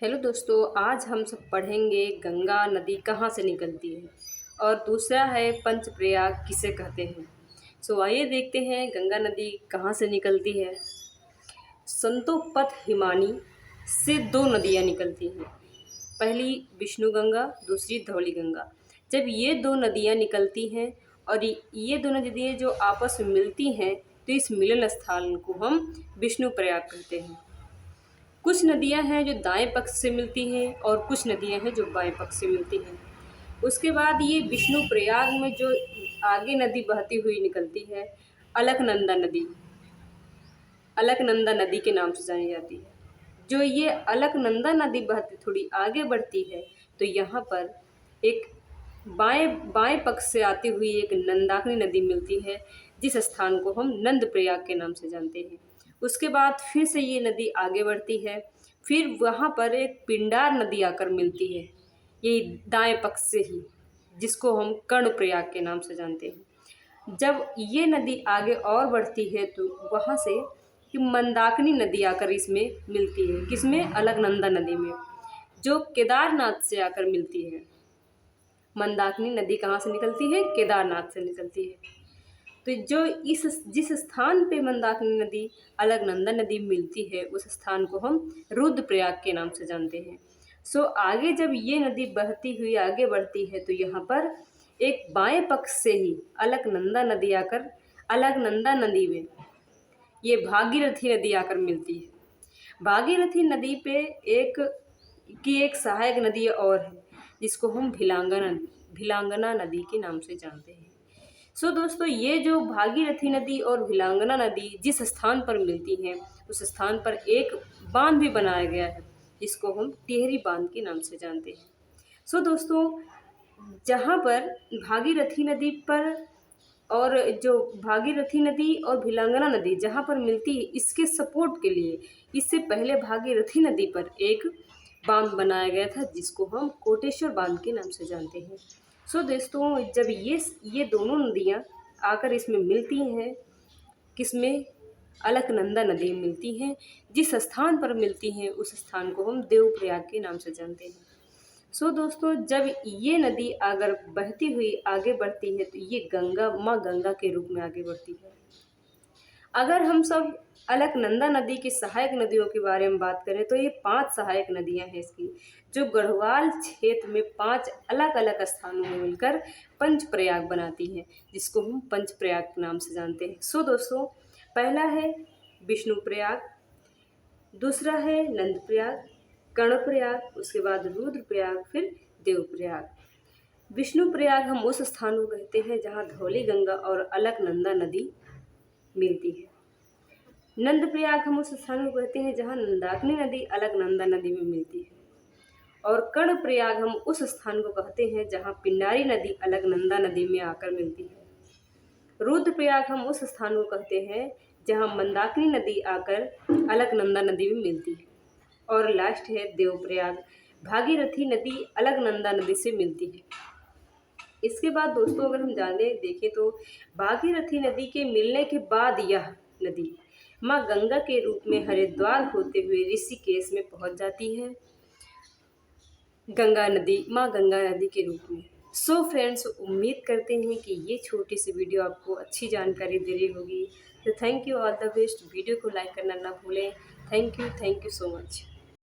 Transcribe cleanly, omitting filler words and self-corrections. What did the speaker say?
Hello दोस्तों, आज हम सब पढ़ेंगे गंगा नदी कहाँ से निकलती है और दूसरा है पंचप्रयाग किसे कहते हैं। आइए देखते हैं गंगा नदी कहाँ से निकलती है। संतोपथ हिमानी से दो नदियाँ निकलती हैं, पहली विष्णु गंगा, दूसरी धौली गंगा। जब ये दो नदियाँ निकलती हैं और ये दोनों नदियाँ जो आपस में मिलती हैं तो इस मिलन स्थान को हम विष्णु प्रयाग कहते हैं। कुछ नदियां हैं जो दाएं पक्ष से मिलती हैं और कुछ नदियां हैं जो बाएं पक्ष से मिलती हैं। उसके बाद ये विष्णु प्रयाग में जो आगे नदी बहती हुई निकलती है, अलकनंदा नदी, अलकनंदा नदी के नाम से जानी जाती है। जो ये अलकनंदा नदी बहती थोड़ी आगे बढ़ती है तो यहाँ पर एक बाएं बाएं पक्ष से आती हुई एक नंदाकिनी नदी मिलती है, जिस स्थान को हम नंद प्रयाग के नाम से जानते हैं। उसके बाद फिर से ये नदी आगे बढ़ती है, फिर वहाँ पर एक पिंडार नदी आकर मिलती है, ये दाएं पक्ष से ही, जिसको हम कर्ण प्रयाग के नाम से जानते हैं। जब ये नदी आगे और बढ़ती है तो वहाँ से कि मंदाकिनी नदी आकर इसमें मिलती है, किसमें? अलकनंदा नदी में, जो केदारनाथ से आकर मिलती है। मंदाकिनी नदी कहाँ से निकलती है? केदारनाथ से निकलती है। तो जो जिस स्थान पे मंदाकिनी नदी अलकनंदा नदी मिलती है उस स्थान को हम रुद्रप्रयाग के नाम से जानते हैं। आगे जब ये नदी बहती हुई आगे बढ़ती है तो यहाँ पर एक बाएं पक्ष से ही अलकनंदा नदी आकर अलकनंदा नदी में ये भागीरथी नदी आकर मिलती है। भागीरथी नदी पे एक सहायक नदी और है, जिसको हम भिलांगना नदी के नाम से जानते हैं। दोस्तों, ये जो भागीरथी नदी और भिलांगना नदी जिस स्थान पर मिलती हैं उस स्थान पर एक बांध भी बनाया गया है, जिसको हम टिहरी बांध के नाम से जानते हैं। दोस्तों, जहाँ पर भागीरथी नदी पर और जो भागीरथी नदी और भिलांगना नदी जहाँ पर मिलती है, इसके सपोर्ट के लिए इससे पहले भागीरथी नदी पर एक बांध बनाया गया था, जिसको हम कोटेश्वर बांध के नाम से जानते हैं। दोस्तों, जब ये दोनों नदियाँ आकर इसमें मिलती हैं, किसमें? अलकनंदा नदी में मिलती हैं। जिस स्थान पर मिलती हैं उस स्थान को हम देवप्रयाग के नाम से जानते हैं। दोस्तों, जब ये नदी अगर बहती हुई आगे बढ़ती है तो ये माँ गंगा के रूप में आगे बढ़ती है। अगर हम सब अलकनंदा नदी की सहायक नदियों के बारे में बात करें तो ये 5 सहायक नदियां हैं इसकी, जो गढ़वाल क्षेत्र में 5 अलग अलग स्थानों में मिलकर पंचप्रयाग बनाती हैं, जिसको हम पंचप्रयाग के नाम से जानते हैं। दोस्तों, पहला है विष्णु प्रयाग, दूसरा है नंद प्रयाग, कर्णप्रयाग, उसके बाद रुद्रप्रयाग, फिर देवप्रयाग। विष्णु प्रयाग हम उस स्थान को कहते हैं जहाँ धौली गंगा और अलकनंदा नदी मिलती है। नंद प्रयाग हम उस स्थान को कहते हैं जहाँ मंदाकिनी नदी अलकनंदा नदी में मिलती है। और कर्ण प्रयाग हम उस स्थान को कहते हैं जहाँ पिंडारी नदी अलकनंदा नदी में आकर मिलती है। रुद्रप्रयाग हम उस स्थान को कहते हैं जहाँ मंदाकिनी नदी आकर अलकनंदा नदी में मिलती है। और लास्ट है देवप्रयाग, भागीरथी नदी अलकनंदा नदी से मिलती है। इसके बाद दोस्तों, अगर हम देखें तो भागीरथी नदी के मिलने के बाद यह नदी माँ गंगा के रूप में हरिद्वार होते हुए ऋषिकेश में पहुंच जाती है, माँ गंगा नदी के रूप में। फ्रेंड्स, उम्मीद करते हैं कि ये छोटी सी वीडियो आपको अच्छी जानकारी दे रही होगी। तो thank you, all the best. Video को लाइक करना ना भूलें। Thank you so much.